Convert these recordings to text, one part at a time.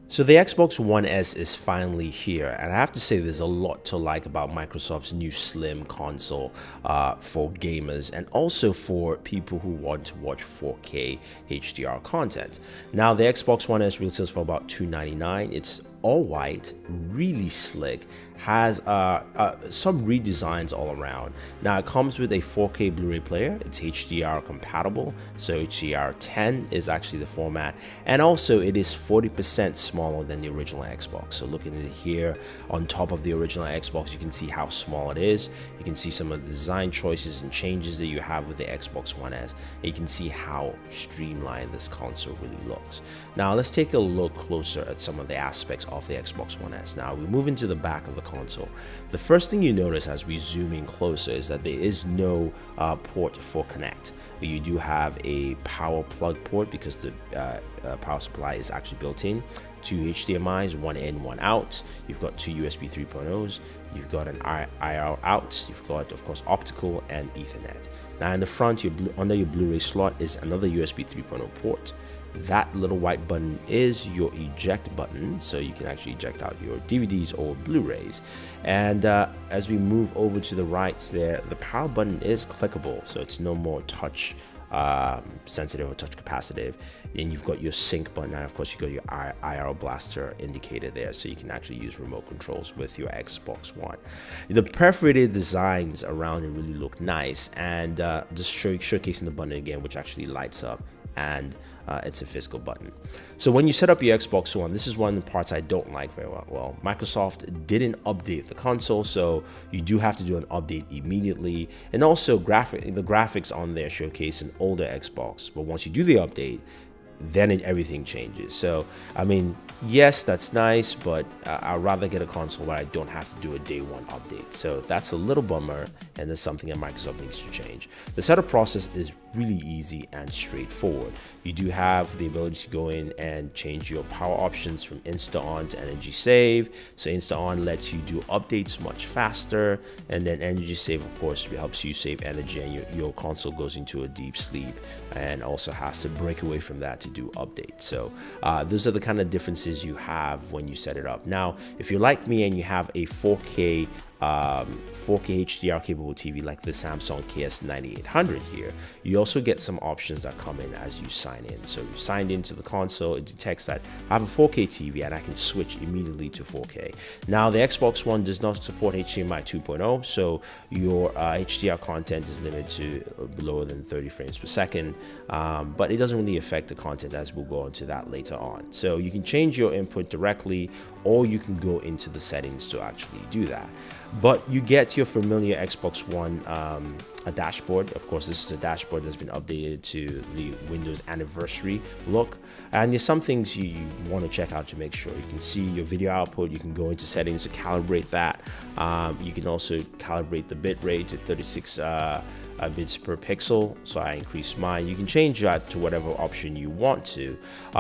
So the Xbox One S is finally here, and I have to say there's a lot to like about Microsoft's new slim console for gamers and also for people who want to watch 4K HDR content. Now the Xbox One S retails for about $299. It's all white, really slick, has some redesigns all around. Now it comes with a 4K Blu-ray player. It's HDR compatible, so HDR10 is actually the format, and also it is 40% smaller than the original Xbox. So looking at it here on top of the original Xbox, you can see how small it is. You can see some of the design choices and changes that you have with the Xbox One S, and you can see how streamlined this console really looks. Now let's take a look closer at some of the aspects of the Xbox One S. Now we move into the back of the console. The first thing you notice as we zoom in closer is that there is no port for Connect. You do have a power plug port because the power supply is actually built in. Two HDMIs, one in, one out. You've got two USB 3.0s. You've got an IR out. You've got, of course, optical and Ethernet. Now in the front, under your Blu-ray slot is another USB 3.0 port. That little white button is your eject button, so you can actually eject out your DVDs or Blu-rays. And as we move over to the right there, the power button is clickable, so it's no more touch sensitive or touch capacitive. And you've got your sync button, and of course you got your IR blaster indicator there, so you can actually use remote controls with your Xbox One. The perforated designs around it really look nice, and just showcasing the button again, which actually lights up, and it's a physical button. So when you set up your Xbox One, this is one of the parts I don't like very well. Well, Microsoft didn't update the console, so you do have to do an update immediately. And also the graphics on there showcase an older Xbox, but once you do the update, then everything changes. So I mean, yes, that's nice, but I'd rather get a console where I don't have to do a day one update. So that's a little bummer, and that's something that Microsoft needs to change. The setup process is really easy and straightforward. You do have the ability to go in and change your power options from Insta-On to Energy Save. So Insta-On lets you do updates much faster, and then Energy Save, of course, helps you save energy, and your console goes into a deep sleep and also has to break away from that to do updates. So those are the kind of differences you have when you set it up. Now, if you're like me and you have a 4K HDR capable TV like the Samsung KS9800 here, you also get some options that come in as you sign in. So you signed into the console, it detects that I have a 4K TV and I can switch immediately to 4K. Now the Xbox One does not support HDMI 2.0, so your HDR content is limited to lower than 30 frames per second, but it doesn't really affect the content, as we'll go into that later on. So you can change your input directly, or you can go into the settings to actually do that. But you get your familiar Xbox One a dashboard. Of course, this is a dashboard that's been updated to the Windows anniversary look. And there's some things you want to check out to make sure. You can see your video output. You can go into settings to calibrate that. You can also calibrate the bit rate to 36 bits per pixel, so I increase mine. You can change that to whatever option you want to.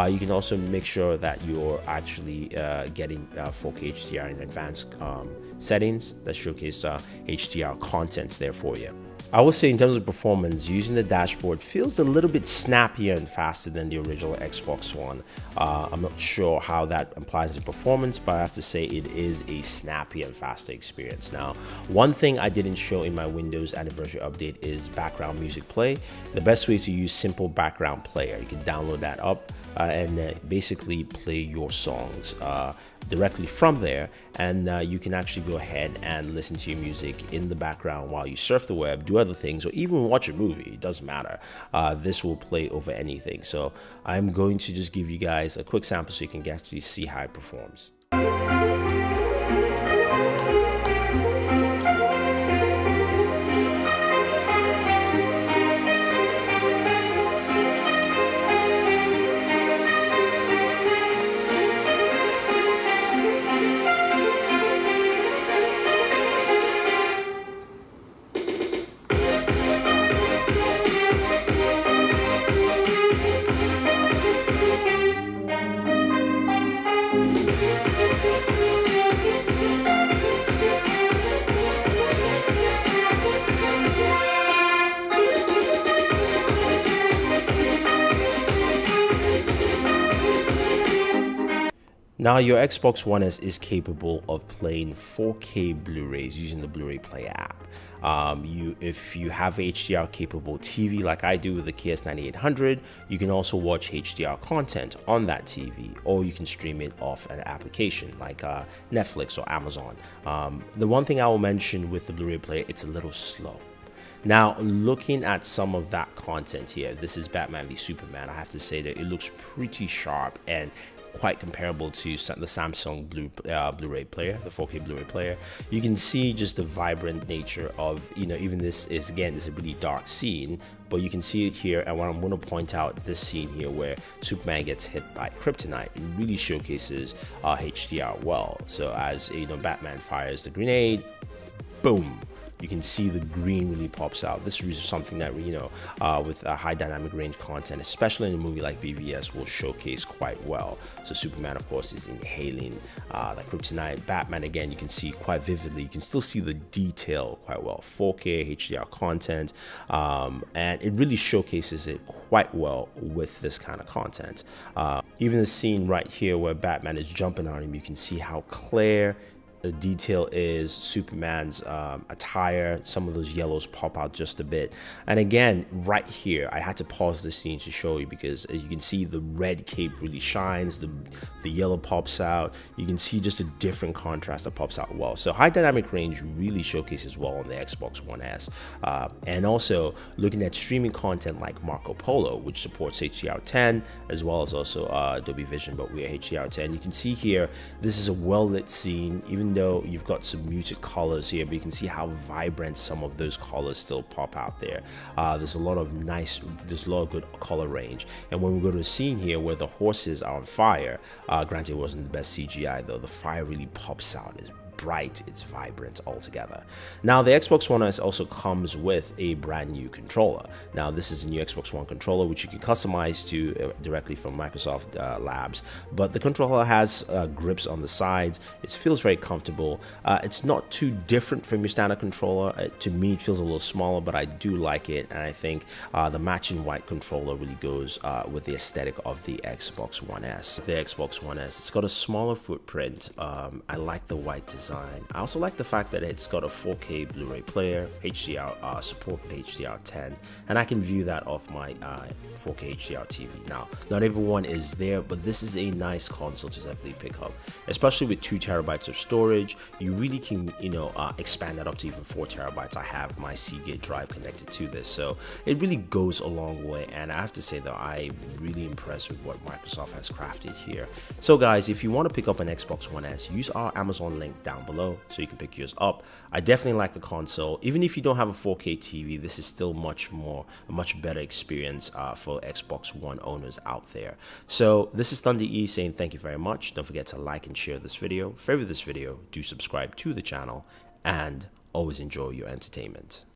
You can also make sure that you're actually getting 4K HDR in advanced settings that showcase HDR contents there for you. I would say in terms of performance, using the dashboard feels a little bit snappier and faster than the original Xbox One. I'm not sure how that applies to performance, but I have to say it is a snappy and faster experience. Now, one thing I didn't show in my Windows anniversary update is background music play. The best way is to use simple background player. You can download that up and basically play your songs directly from there, and you can actually go ahead and listen to your music in the background while you surf the web, do other things, or even watch a movie. It doesn't matter. This will play over anything. So I'm going to just give you guys a quick sample so you can actually see how it performs. Now, your Xbox One S is capable of playing 4K Blu-rays using the Blu-ray Player app. If you have HDR capable TV like I do with the KS9800, you can also watch HDR content on that TV, or you can stream it off an application like Netflix or Amazon. The one thing I will mention with the Blu-ray player, it's a little slow. Now, looking at some of that content here, this is Batman v Superman. I have to say that it looks pretty sharp and quite comparable to the Samsung Blu-ray player, the 4K Blu-ray player. You can see just the vibrant nature of, even this is, again, it's a really dark scene, but you can see it here. And what I'm going to point out, this scene here where Superman gets hit by kryptonite, it really showcases HDR well. So as, Batman fires the grenade, boom, you can see the green really pops out. This is something that, with high dynamic range content, especially in a movie like BVS, will showcase quite well. So Superman, of course, is inhaling that kryptonite. Batman, again, you can see quite vividly. You can still see the detail quite well. 4K HDR content, and it really showcases it quite well with this kind of content. Even the scene right here where Batman is jumping on him, you can see how clear the detail is. Superman's attire, some of those yellows pop out just a bit. And again, right here, I had to pause the scene to show you, because as you can see, the red cape really shines, the yellow pops out. You can see just a different contrast that pops out well. So high dynamic range really showcases well on the Xbox One S. And also looking at streaming content like Marco Polo, which supports HDR10, as well as also Dolby Vision, but we are HDR10. You can see here, this is a well-lit scene, even though you've got some muted colors here, but you can see how vibrant some of those colors still pop out there. There's a lot of good color range. And when we go to a scene here where the horses are on fire, granted it wasn't the best CGI though, the fire really pops out. It's bright, it's vibrant altogether. Now, the Xbox One S also comes with a brand new controller. Now, this is a new Xbox One controller, which you can customize to directly from Microsoft Labs, but the controller has grips on the sides. It feels very comfortable. It's not too different from your standard controller. To me, it feels a little smaller, but I do like it, and I think the matching white controller really goes with the aesthetic of the Xbox One S. The Xbox One S, it's got a smaller footprint. I like the white design. I also like the fact that it's got a 4K Blu-ray player, HDR support for HDR10, and I can view that off my 4K HDR TV. Now, not everyone is there, but this is a nice console to definitely pick up, especially with 2 terabytes of storage. You really can, expand that up to even 4 terabytes. I have my Seagate drive connected to this, so it really goes a long way. And I have to say that I'm really impressed with what Microsoft has crafted here. So guys, if you want to pick up an Xbox One S, use our Amazon link down below so you can pick yours up. I definitely like the console. Even if you don't have a 4K TV, this is still a much better experience for Xbox One owners out there. So this is Thunder E saying thank you very much. Don't forget to like and share this video. Favorite this video, do subscribe to the channel, and always enjoy your entertainment.